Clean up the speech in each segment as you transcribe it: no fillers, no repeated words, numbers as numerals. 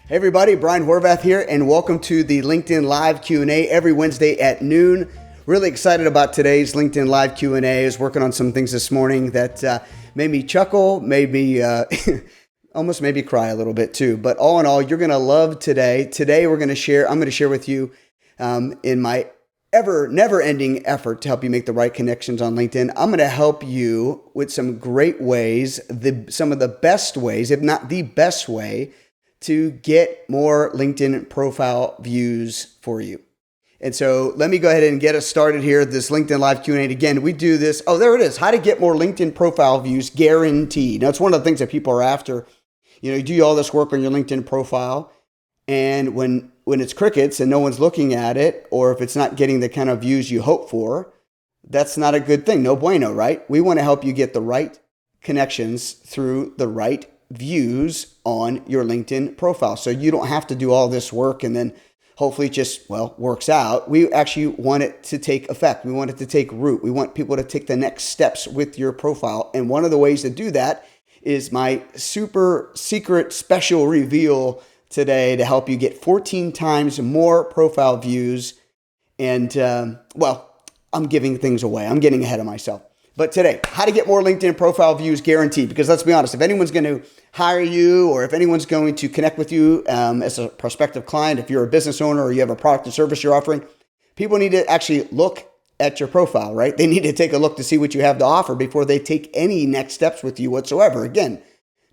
Hey everybody, Brian Horvath here, and welcome to the LinkedIn Live Q&A every Wednesday at noon. Really excited about today's LinkedIn Live Q&A. I was working on some things this morning that made me chuckle, made me almost made me cry a little bit too. But all in all, you're going to love today. Today I'm going to share with you in my never-ending effort to help you make the right connections on LinkedIn. I'm going to help you with some great ways, some of the best ways, if not the best way, to get more LinkedIn profile views for you. And so let me go ahead and get us started here. This LinkedIn Live Q&A. Again, we do this. Oh, there it is. How to get more LinkedIn profile views guaranteed. Now, it's one of the things that people are after. You do all this work on your LinkedIn profile, and when it's crickets and no one's looking at it, or if it's not getting the kind of views you hope for, that's not a good thing. No bueno, right? We want to help you get the right connections through the right views on your LinkedIn profile. So you don't have to do all this work and then hopefully it just, works out. We actually want it to take effect. We want it to take root. We want people to take the next steps with your profile. And one of the ways to do that is my super secret special reveal today to help you get 14 times more profile views. And I'm giving things away. I'm getting ahead of myself. But today, how to get more LinkedIn profile views guaranteed. Because let's be honest, if anyone's going to hire you or if anyone's going to connect with you as a prospective client, if you're a business owner or you have a product or service you're offering, people need to actually look at your profile, right? They need to take a look to see what you have to offer before they take any next steps with you whatsoever. Again,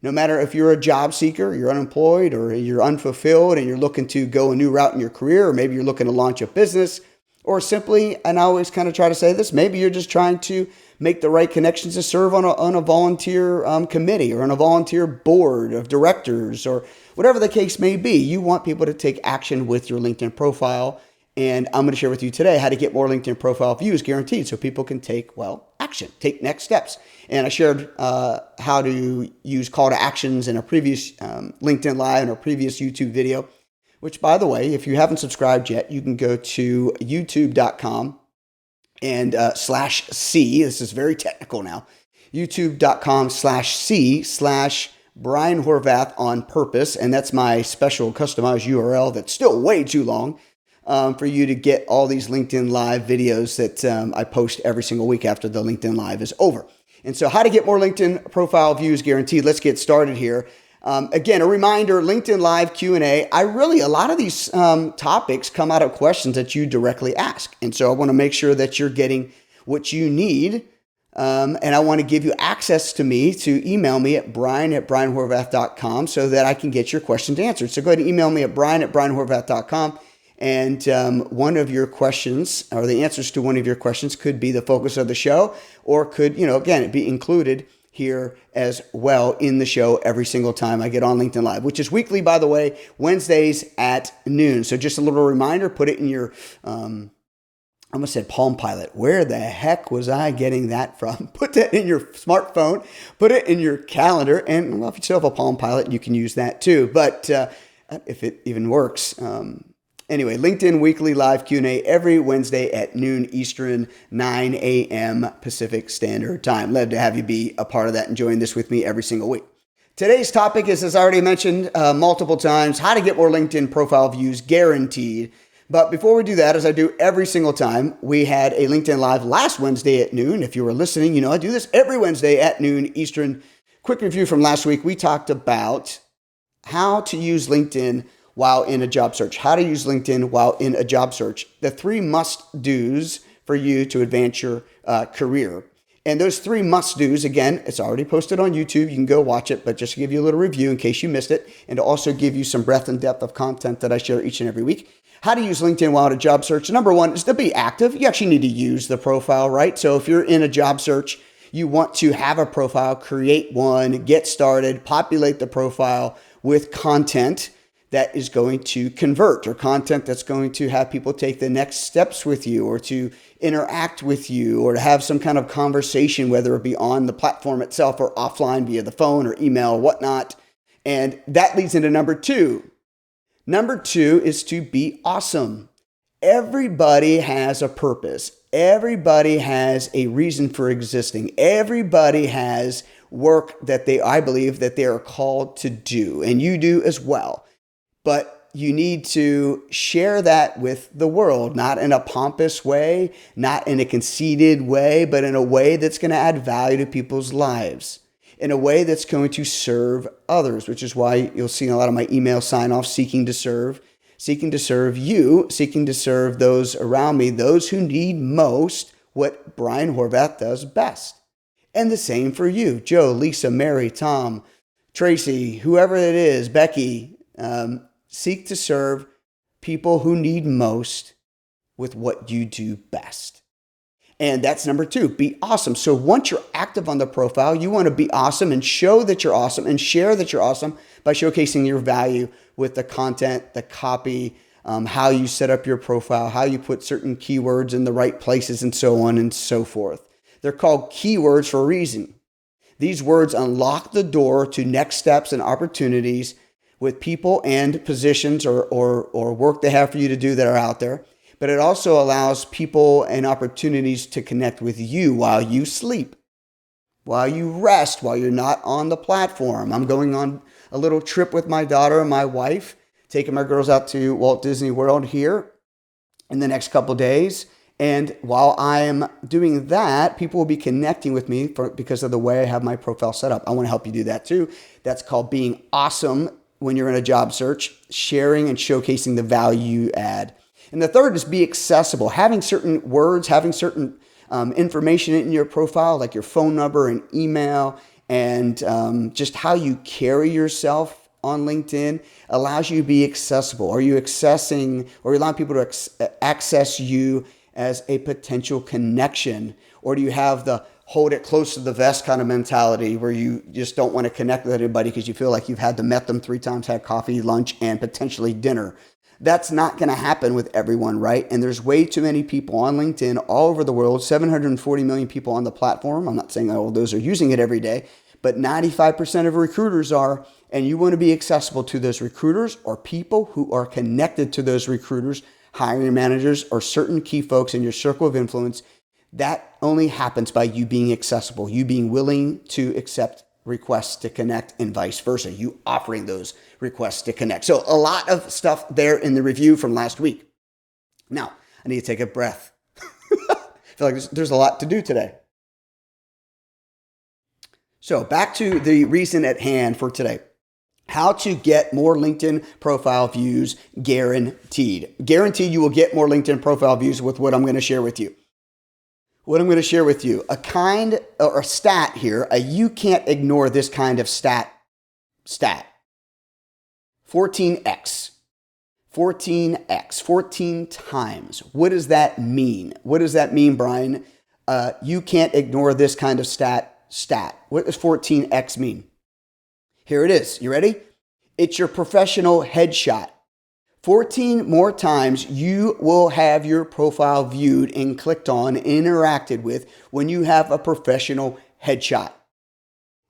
no matter if you're a job seeker, you're unemployed, or you're unfulfilled and you're looking to go a new route in your career, or maybe you're looking to launch a business, or simply, and I always kind of try to say this, maybe you're just trying to make the right connections to serve on a volunteer committee or on a volunteer board of directors or whatever the case may be. You want people to take action with your LinkedIn profile. And I'm going to share with you today how to get more LinkedIn profile views guaranteed so people can take, action, take next steps. And I shared how to use call to actions in a previous LinkedIn Live and a previous YouTube video, which, by the way, if you haven't subscribed yet, you can go to youtube.com and /C. This is very technical now. youtube.com/C/Brian Horvath on purpose. And that's my special customized URL that's still way too long for you to get all these LinkedIn Live videos that I post every single week after the LinkedIn Live is over. And so how to get more LinkedIn profile views guaranteed. Let's get started here. Again, a reminder, LinkedIn Live Q&A. A lot of these topics come out of questions that you directly ask. And so I want to make sure that you're getting what you need. And I want to give you access to me to email me at brian@brianhorvath.com so that I can get your questions answered. So go ahead and email me at brian@brianhorvath.com. And one of your questions, or the answers to one of your questions, could be the focus of the show, or could, again, be included here as well in the show every single time I get on LinkedIn Live, which is weekly, by the way, Wednesdays at noon. So just a little reminder, put it in your, I almost said Palm Pilot. Where the heck was I getting that from? Put that in your smartphone, put it in your calendar, and if you still have a Palm Pilot, you can use that too. But if it even works, anyway, LinkedIn Weekly Live Q&A every Wednesday at noon Eastern, 9 a.m. Pacific Standard Time. Love to have you be a part of that and join this with me every single week. Today's topic is, as I already mentioned multiple times, how to get more LinkedIn profile views guaranteed. But before we do that, as I do every single time, we had a LinkedIn Live last Wednesday at noon. If you were listening, I do this every Wednesday at noon Eastern. Quick review from last week. We talked about how to use LinkedIn while in a job search. How to use LinkedIn while in a job search. The 3 must-dos for you to advance your career. And those 3 must-dos, again, it's already posted on YouTube. You can go watch it, but just to give you a little review in case you missed it, and to also give you some breadth and depth of content that I share each and every week. How to use LinkedIn while in a job search. Number 1 is to be active. You actually need to use the profile, right? So if you're in a job search, you want to have a profile, create one, get started, populate the profile with content that is going to convert, or content that's going to have people take the next steps with you, or to interact with you, or to have some kind of conversation, whether it be on the platform itself or offline via the phone or email or whatnot. And that leads into number 2. Number 2 is to be awesome. Everybody has a purpose. Everybody has a reason for existing. Everybody has work that I believe that they are called to do, and you do as well. But you need to share that with the world, not in a pompous way, not in a conceited way, but in a way that's going to add value to people's lives, in a way that's going to serve others, which is why you'll see in a lot of my email sign-offs, seeking to serve you, seeking to serve those around me, those who need most what Brian Horvath does best. And the same for you, Joe, Lisa, Mary, Tom, Tracy, whoever it is, Becky. Seek to serve people who need most with what you do best. And that's number 2, be awesome. So once you're active on the profile, you want to be awesome and show that you're awesome and share that you're awesome by showcasing your value with the content, the copy, how you set up your profile, how you put certain keywords in the right places, and so on and so forth. They're called keywords for a reason. These words unlock the door to next steps and opportunities with people and positions or work they have for you to do that are out there. But it also allows people and opportunities to connect with you while you sleep, while you rest, while you're not on the platform. I'm going on a little trip with my daughter and my wife, taking my girls out to Walt Disney World here in the next couple days. And while I'm doing that, people will be connecting with me because of the way I have my profile set up. I want to help you do that too. That's called being awesome when you're in a job search, sharing and showcasing the value you add. And the third is be accessible. Having certain words, having certain information in your profile, like your phone number and email, and just how you carry yourself on LinkedIn allows you to be accessible. Are you accessing or allowing people to access you as a potential connection? Or do you have the hold it close to the vest kind of mentality where you just don't want to connect with anybody because you feel like you've met them 3 times, had coffee, lunch, and potentially dinner? That's not going to happen with everyone, right? And there's way too many people on LinkedIn all over the world, 740 million people on the platform. I'm not saying all those are using it every day, but 95% of recruiters are, and you want to be accessible to those recruiters or people who are connected to those recruiters, hiring managers, or certain key folks in your circle of influence. That only happens by you being accessible, you being willing to accept requests to connect and vice versa, you offering those requests to connect. So a lot of stuff there in the review from last week. Now, I need to take a breath. I feel like there's a lot to do today. So back to the reason at hand for today. How to get more LinkedIn profile views guaranteed. Guaranteed you will get more LinkedIn profile views with what I'm going to share with you. What I'm going to share with you, a kind or a stat here, you can't ignore this kind of stat. 14x. 14 times. What does that mean? What does that mean, Brian? You can't ignore this kind of stat. What does 14x mean? Here it is. You ready? It's your professional headshot. 14 more times you will have your profile viewed and clicked on, interacted with when you have a professional headshot.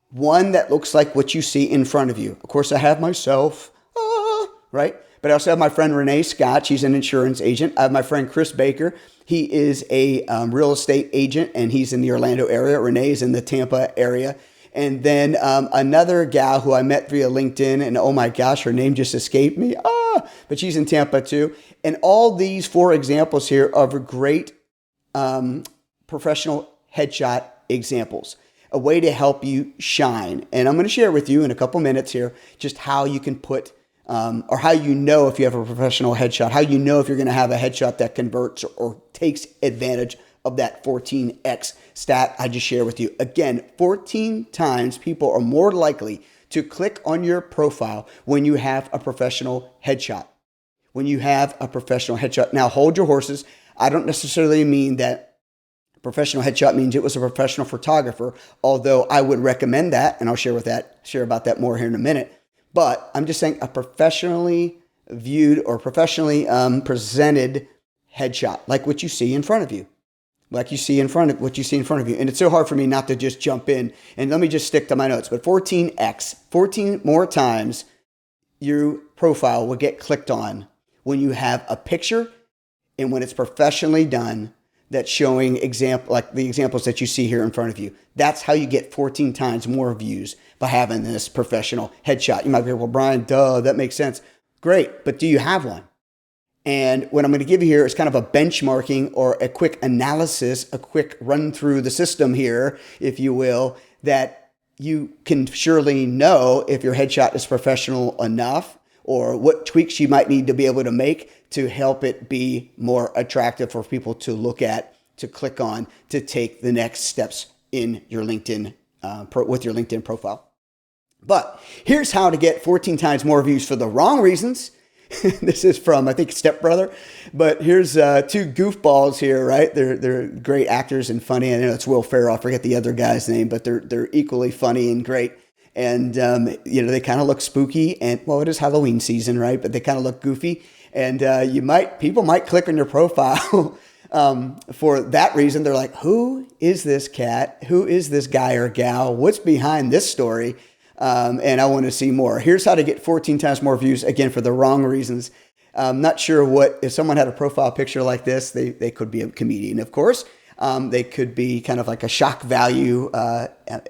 One that looks like what you see in front of you. Of course, I have myself, right? But I also have my friend Renee Scott. She's an insurance agent. I have my friend Chris Baker. He is a real estate agent, and he's in the Orlando area. Renee is in the Tampa area. And then another gal who I met via LinkedIn, and oh my gosh, her name just escaped me. But she's in Tampa too. And all these 4 examples here are great professional headshot examples, a way to help you shine. And I'm going to share with you in a couple minutes here just how you can put, or how you know if you have a professional headshot, how you know if you're going to have a headshot that converts or takes advantage of that 14x stat I just shared with you. Again, 14 times people are more likely to click on your profile when you have a professional headshot. When you have a professional headshot. Now, hold your horses. I don't necessarily mean that professional headshot means it was a professional photographer, although I would recommend that, and I'll share about that more here in a minute. But I'm just saying a professionally viewed or professionally presented headshot, like what you see in front of you. What you see in front of you. And it's so hard for me not to just jump in. And let me just stick to my notes. But 14x, 14 more times your profile will get clicked on when you have a picture and when it's professionally done that's showing like the examples that you see here in front of you. That's how you get 14 times more views by having this professional headshot. You might be, well, Brian, duh, that makes sense. Great, but do you have one? And what I'm going to give you here is kind of a benchmarking or a quick analysis, a quick run through the system here, if you will, that you can surely know if your headshot is professional enough or what tweaks you might need to be able to make to help it be more attractive for people to look at, to click on, to take the next steps in your LinkedIn, with your LinkedIn profile. But here's how to get 14 times more views for the wrong reasons. This is from, I think, Stepbrother, but here's two goofballs here, right? They're great actors and funny. I know it's Will Ferrell. I forget the other guy's name, but they're equally funny and great. And they kind of look spooky, and well, it is Halloween season, right? But they kind of look goofy, and people might click on your profile for that reason. They're like, who is this cat? Who is this guy or gal? What's behind this story? And I want to see more. Here's how to get 14 times more views, again, for the wrong reasons. I'm not sure if someone had a profile picture like this, they could be a comedian, of course. They could be kind of like a shock value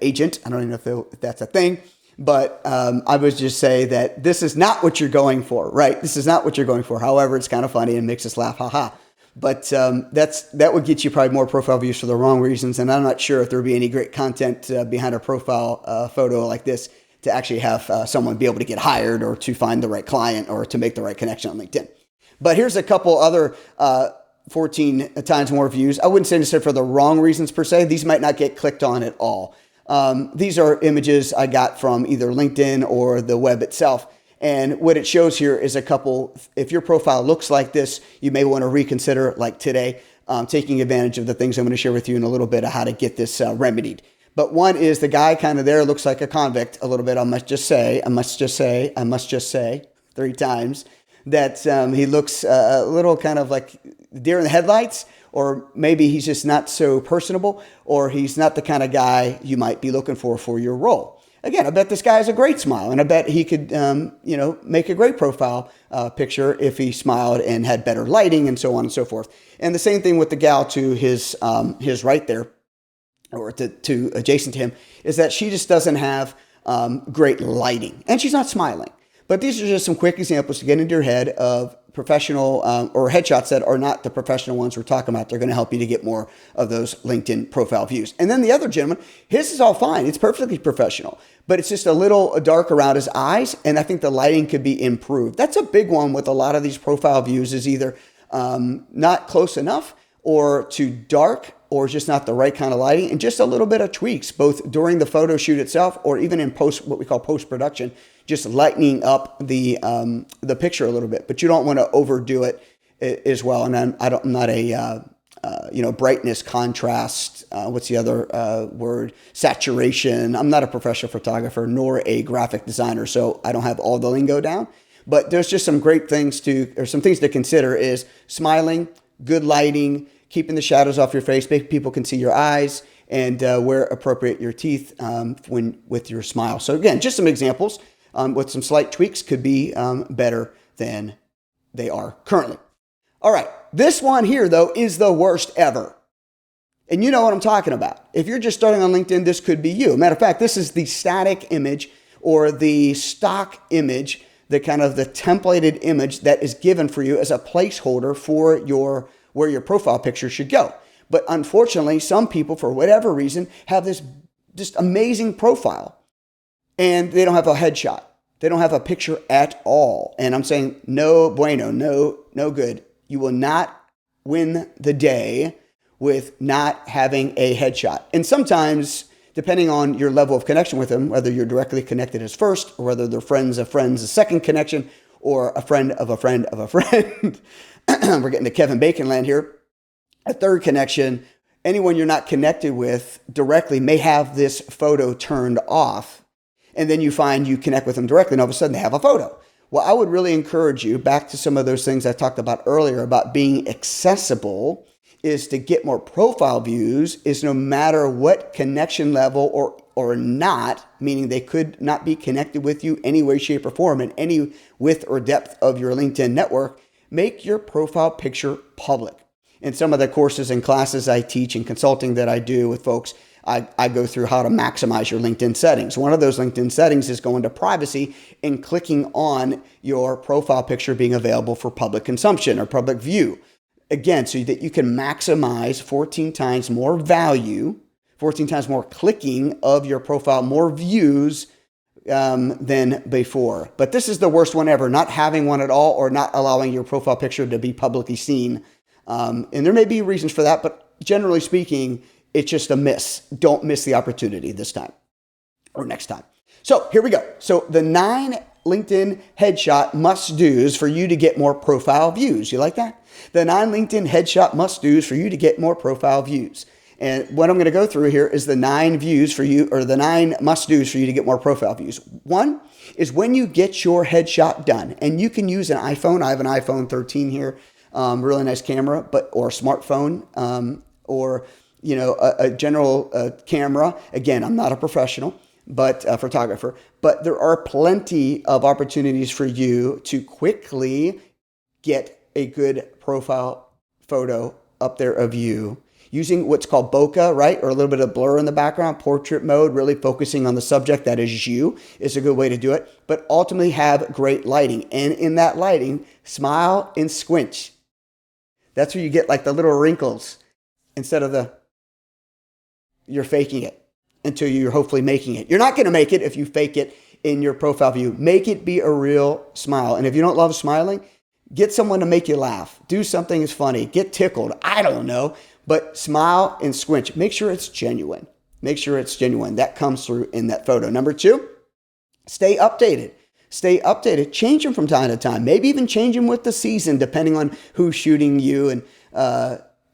agent. I don't even know if that's a thing, but I would just say that this is not what you're going for, right? This is not what you're going for. However, it's kind of funny and makes us laugh, haha. But that would get you probably more profile views for the wrong reasons. And I'm not sure if there would be any great content behind a profile photo like this to actually have someone be able to get hired or to find the right client or to make the right connection on LinkedIn. But here's a couple other 14 times more views. I wouldn't say necessarily for the wrong reasons per se. These might not get clicked on at all. These are images I got from either LinkedIn or the web itself. And what it shows here is a couple, if your profile looks like this, you may want to reconsider, like today, taking advantage of the things I'm going to share with you in a little bit of how to get this remedied. But one is the guy kind of there looks like a convict a little bit. I must just say 3 times that he looks a little kind of like deer in the headlights, or maybe he's just not so personable, or he's not the kind of guy you might be looking for your role. Again, I bet this guy has a great smile, and I bet he could, make a great profile picture if he smiled and had better lighting and so on and so forth. And the same thing with the gal to his right there, or to adjacent to him, is that she just doesn't have great lighting, and she's not smiling. But these are just some quick examples to get into your head of professional or headshots that are not the professional ones we're talking about. They're going to help you to get more of those LinkedIn profile views. And then the other gentleman, his is all fine. It's perfectly professional, but it's just a little dark around his eyes. And I think the lighting could be improved. That's a big one with a lot of these profile views, is either not close enough or too dark, or just not the right kind of lighting, and just a little bit of tweaks, both during the photo shoot itself or even in what we call post-production, just lightening up the picture a little bit. But you don't want to overdo it as well. And I'm not a brightness, contrast, what's the other word? Saturation. I'm not a professional photographer nor a graphic designer, so I don't have all the lingo down. But there's just some great things some things to consider is smiling, good lighting, keeping the shadows off your face, make people can see your eyes, and where appropriate your teeth with your smile. So again, just some examples with some slight tweaks could be better than they are currently. All right, this one here though is the worst ever. And you know what I'm talking about. If you're just starting on LinkedIn, this could be you. Matter of fact, this is the static image or the stock image, the kind of the templated image that is given for you as a placeholder for where your profile picture should go. But unfortunately, some people, for whatever reason, have this just amazing profile and they don't have a headshot. They don't have a picture at all. And I'm saying, no bueno, no good. You will not win the day with not having a headshot. And sometimes, depending on your level of connection with them, whether you're directly connected as first, or whether they're friends of friends, a second connection, or a friend of a friend of a friend, we're getting to Kevin Bacon land here. A third connection, anyone you're not connected with directly may have this photo turned off. And then you find you connect with them directly and all of a sudden they have a photo. Well, I would really encourage you, back to some of those things I talked about earlier about being accessible, is to get more profile views, is no matter what connection level or not, meaning they could not be connected with you any way, shape, or form in any width or depth of your LinkedIn network, make your profile picture public. In some of the courses and classes I teach and consulting that I do with folks, I go through how to maximize your LinkedIn settings. One of those LinkedIn settings is going to privacy and clicking on your profile picture being available for public consumption or public view. Again, so that you can maximize 14 times more value, 14 times more clicking of your profile, more views than before. But this is the worst one ever, not having one at all or not allowing your profile picture to be publicly seen. And there may be reasons for that, but generally speaking, it's just a miss. Don't miss the opportunity this time or next time. So here we go. So the 9 LinkedIn headshot must-dos for you to get more profile views. You like that? The 9 LinkedIn headshot must-dos for you to get more profile views. And what I'm going to go through here is the 9 views for you, or the 9 must-dos for you to get more profile views. One is when you get your headshot done, and you can use an iPhone. I have an iPhone 13 here, really nice camera, or smartphone, or a general camera. Again, I'm not a professional, but a photographer. But there are plenty of opportunities for you to quickly get a good profile photo up there of you using what's called bokeh, right? Or a little bit of blur in the background, portrait mode, really focusing on the subject that is you is a good way to do it. But ultimately have great lighting. And in that lighting, smile and squinch. That's where you get like the little wrinkles instead of you're faking it until you're hopefully making it. You're not going to make it if you fake it in your profile view. Make it be a real smile. And if you don't love smiling, get someone to make you laugh. Do something that's funny. Get tickled. I don't know. But smile and squinch. Make sure it's genuine. Make sure it's genuine. That comes through in that photo. Number 2, stay updated. Stay updated. Change them from time to time. Maybe even change them with the season, depending on who's shooting you and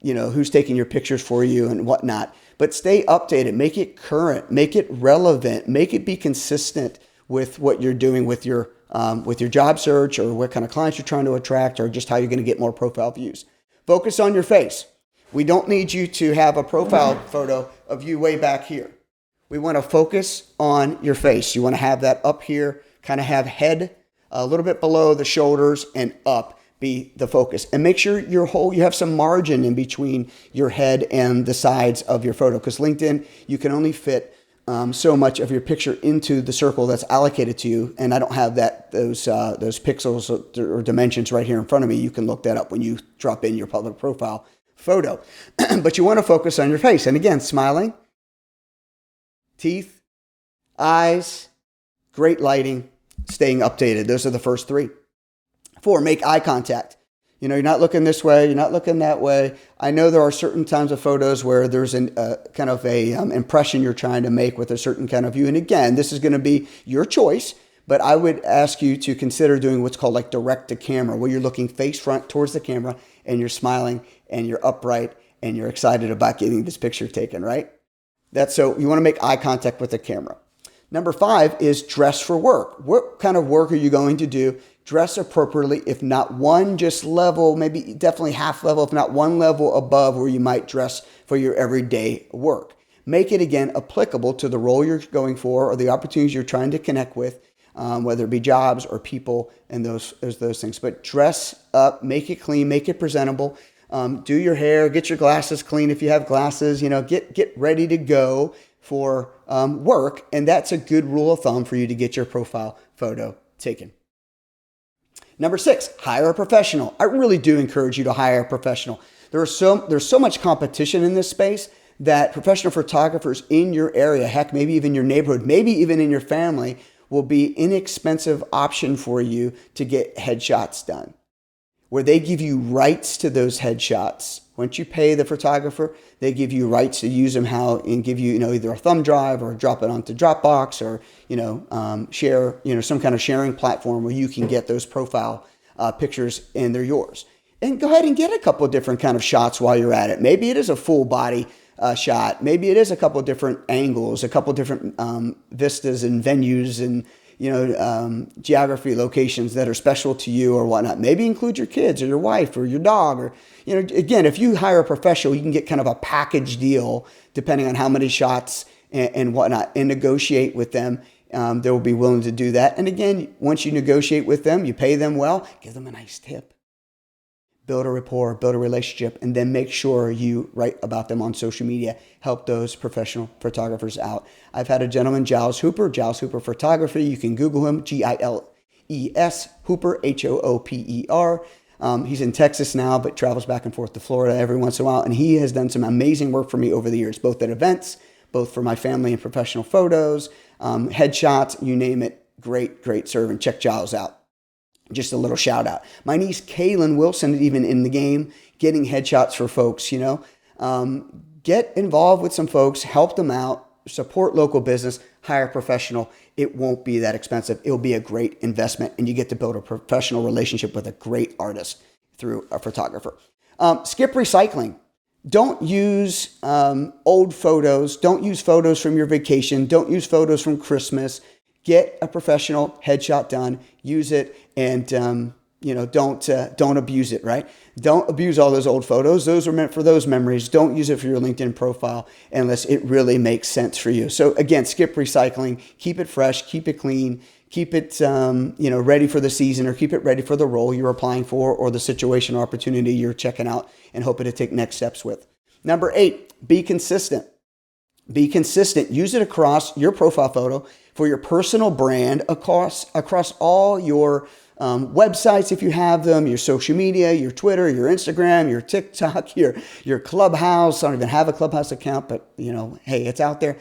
who's taking your pictures for you and whatnot. But stay updated. Make it current. Make it relevant. Make it be consistent with what you're doing with your job search, or what kind of clients you're trying to attract, or just how you're going to get more profile views. Focus on your face. We don't need you to have a profile photo of you way back here. We want to focus on your face. You want to have that up here, kind of have head a little bit below the shoulders and up be the focus. And make sure you have some margin in between your head and the sides of your photo, because LinkedIn, you can only fit so much of your picture into the circle that's allocated to you. And I don't have those pixels or dimensions right here in front of me. You can look that up when you drop in your public profile photo. But you want to focus on your face. And again, smiling, teeth, eyes, great lighting, staying updated. Those are the first 3. 4, make eye contact. You're not looking this way, you're not looking that way. I know there are certain times of photos where there's kind of a impression you're trying to make with a certain kind of view. And again, this is going to be your choice, but I would ask you to consider doing what's called like direct to camera, where you're looking face front towards the camera and you're smiling and you're upright and you're excited about getting this picture taken, right? So you want to make eye contact with the camera. Number 5 is dress for work. What kind of work are you going to do? Dress appropriately, if not one just level, maybe definitely half level, if not one level above where you might dress for your everyday work. Make it, again, applicable to the role you're going for or the opportunities you're trying to connect with, whether it be jobs or people and those things. But dress up, make it clean, make it presentable. Do your hair, get your glasses clean if you have glasses, get ready to go for work. And that's a good rule of thumb for you to get your profile photo taken. Number 6, hire a professional. I really do encourage you to hire a professional. There's so much competition in this space that professional photographers in your area, heck, maybe even your neighborhood, maybe even in your family, will be an inexpensive option for you to get headshots done, where they give you rights to those headshots. Once you pay the photographer, they give you rights to use them and give you, either a thumb drive or drop it onto Dropbox or, share, some kind of sharing platform where you can get those profile pictures and they're yours. And go ahead and get a couple of different kind of shots while you're at it. Maybe it is a full body shot. Maybe it is a couple of different angles, a couple of different vistas and venues and, geography locations that are special to you or whatnot. Maybe include your kids or your wife or your dog or, again, if you hire a professional, you can get kind of a package deal depending on how many shots and whatnot, and negotiate with them. They will be willing to do that. And again, once you negotiate with them, you pay them well, give them a nice tip. build a rapport, build a relationship, and then make sure you write about them on social media. Help those professional photographers out. I've had a gentleman, Giles Hooper Photography. You can Google him, Giles Hooper, Hooper. He's in Texas now, but travels back and forth to Florida every once in a while. And he has done some amazing work for me over the years, both at events, both for my family and professional photos, headshots, you name it. Great servant. Check Giles out. Just a little shout out. My niece, Kaylin Wilson, is even in the game, getting headshots for folks, Get involved with some folks, help them out, support local business, hire a professional. It won't be that expensive. It'll be a great investment, and you get to build a professional relationship with a great artist through a photographer. Skip recycling. Don't use old photos. Don't use photos from your vacation. Don't use photos from Christmas. Get a professional headshot done. Use it, and don't abuse it. Right? Don't abuse all those old photos. Those are meant for those memories. Don't use it for your LinkedIn profile unless it really makes sense for you. So again, skip recycling. Keep it fresh. Keep it clean. Keep it ready for the season, or keep it ready for the role you're applying for, or the situation or opportunity you're checking out and hoping to take next steps with. Number 8, be consistent. Be consistent. Use it across your profile photo for your personal brand, across all your websites if you have them, your social media, your Twitter, your Instagram, your TikTok, your Clubhouse. I don't even have a Clubhouse account, but hey, it's out there.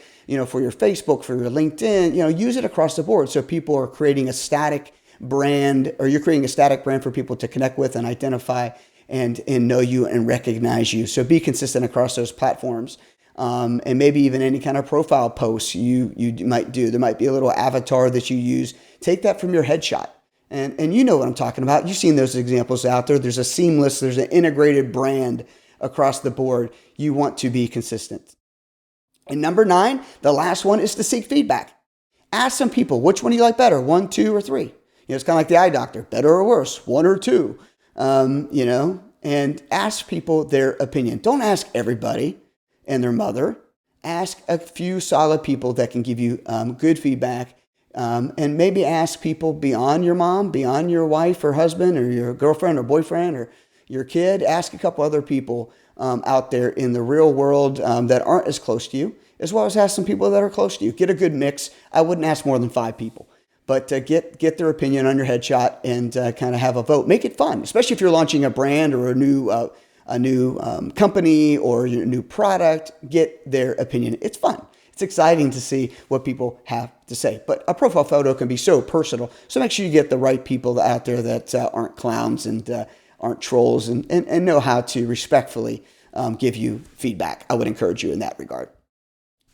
For your Facebook, for your LinkedIn, use it across the board. So people are creating a static brand, or you're creating a static brand for people to connect with and identify and know you and recognize you. So be consistent across those platforms. And maybe even any kind of profile posts you might do. There might be a little avatar that you use. Take that from your headshot. And you know what I'm talking about. You've seen those examples out there. There's an integrated brand across the board. You want to be consistent. And number 9, the last one, is to seek feedback. Ask some people, which one do you like better? 1, 2, or 3? It's kind of like the eye doctor, better or worse, 1 or 2. And ask people their opinion. Don't ask everybody and their mother. Ask a few solid people that can give you good feedback. And maybe ask people beyond your mom, beyond your wife or husband or your girlfriend or boyfriend or your kid. Ask a couple other people out there in the real world that aren't as close to you, as well as ask some people that are close to you. Get a good mix. I wouldn't ask more than 5 people, but get their opinion on your headshot and kind of have a vote. Make it fun, especially if you're launching a brand or a new company or your new product. Get their opinion. It's fun. It's exciting to see what people have to say. But a profile photo can be so personal. So make sure you get the right people out there that aren't clowns and aren't trolls and know how to respectfully give you feedback. I would encourage you in that regard.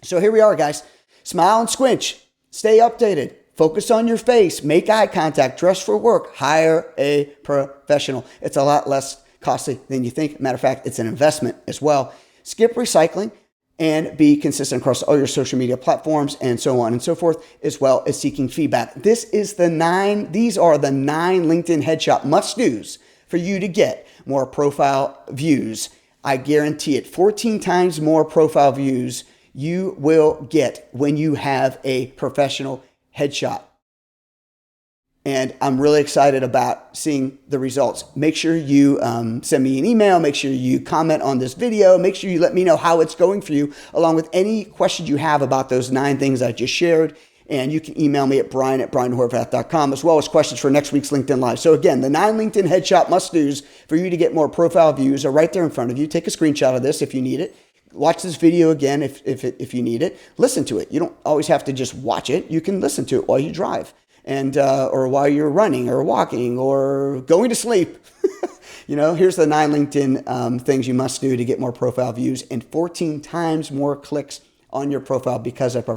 So here we are, guys. Smile and squinch. Stay updated. Focus on your face. Make eye contact. Dress for work. Hire a professional. It's a lot less costly than you think. Matter of fact, it's an investment as well. Skip recycling. And be consistent across all your social media platforms and so on and so forth, as well as seeking feedback. These are the 9 LinkedIn headshot must-dos for you to get more profile views. I guarantee it. 14 times more profile views you will get when you have a professional headshot. And I'm really excited about seeing the results. Make sure you send me an email. Make sure you comment on this video. Make sure you let me know how it's going for you, along with any questions you have about those 9 things I just shared. And you can email me at brian@brianhorvath.com, as well as questions for next week's LinkedIn Live. So again, the 9 LinkedIn headshot must-dos for you to get more profile views are right there in front of you. Take a screenshot of this if you need it. Watch this video again if you need it. Listen to it. You don't always have to just watch it. You can listen to it while you drive. And or while you're running or walking or going to sleep. Here's the 9 LinkedIn things you must do to get more profile views and 14 times more clicks on your profile because of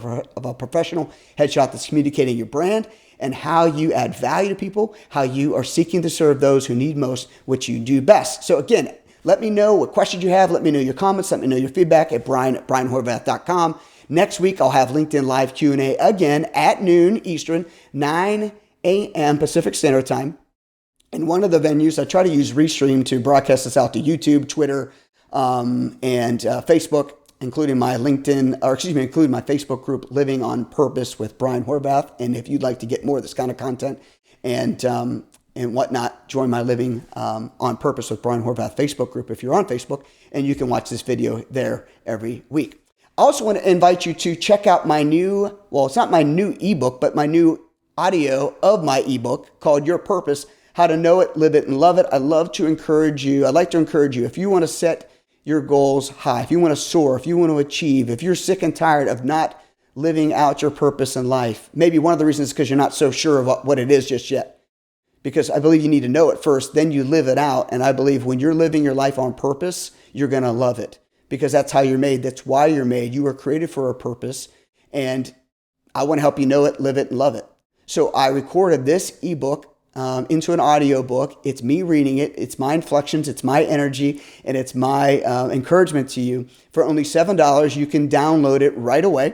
a professional headshot that's communicating your brand and how you add value to people, how you are seeking to serve those who need most, which you do best. So again, let me know what questions you have. Let me know your comments. Let me know your feedback at brian@brianhorvath.com. Next week, I'll have LinkedIn Live Q&A again at noon Eastern, 9 a.m. Pacific Standard Time. In one of the venues, I try to use Restream to broadcast this out to YouTube, Twitter, and Facebook, including my including my Facebook group, Living on Purpose with Brian Horvath. And if you'd like to get more of this kind of content and and whatnot, join my Living on Purpose with Brian Horvath Facebook group if you're on Facebook, and you can watch this video there every week. I also want to invite you to check out my new, well, it's not my new ebook, but my new audio of my ebook called Your Purpose, How to Know It, Live It, and Love It. I'd like to encourage you, if you want to set your goals high, if you want to soar, if you want to achieve, if you're sick and tired of not living out your purpose in life, maybe one of the reasons is because you're not so sure of what it is just yet. Because I believe you need to know it first, then you live it out. And I believe when you're living your life on purpose, you're going to love it. Because that's how you're made. That's why you're made. You were created for a purpose. And I want to help you know it, live it, and love it. So I recorded this ebook into an audio book. It's me reading it. It's my inflections. It's my energy. And it's my encouragement to you. For only $7, you can download it right away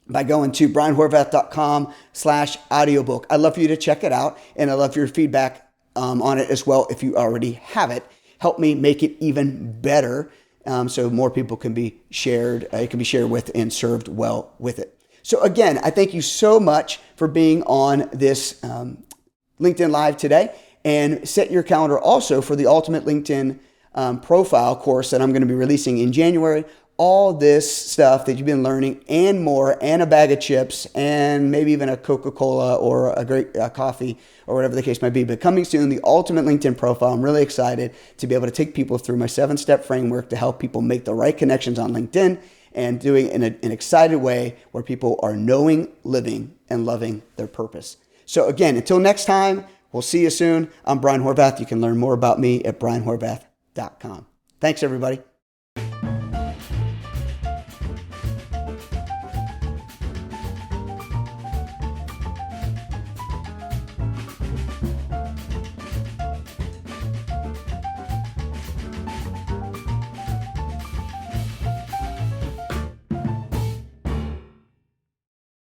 by going to brianhorvath.com/audiobook. I'd love for you to check it out. And I'd love your feedback on it as well if you already have it. Help me make it even better. So more people can be shared, it can be shared with and served well with it. So again, I thank you so much for being on this LinkedIn Live today, and set your calendar also for the Ultimate LinkedIn Profile course that I'm going to be releasing in January. All this stuff that you've been learning and more, and a bag of chips, and maybe even a Coca-Cola or a great coffee or whatever the case might be. But coming soon, the Ultimate LinkedIn Profile. I'm really excited to be able to take people through my 7-step framework to help people make the right connections on LinkedIn, and doing it in an excited way where people are knowing, living, and loving their purpose. So again, until next time, we'll see you soon. I'm Brian Horvath. You can learn more about me at brianhorvath.com. Thanks, everybody.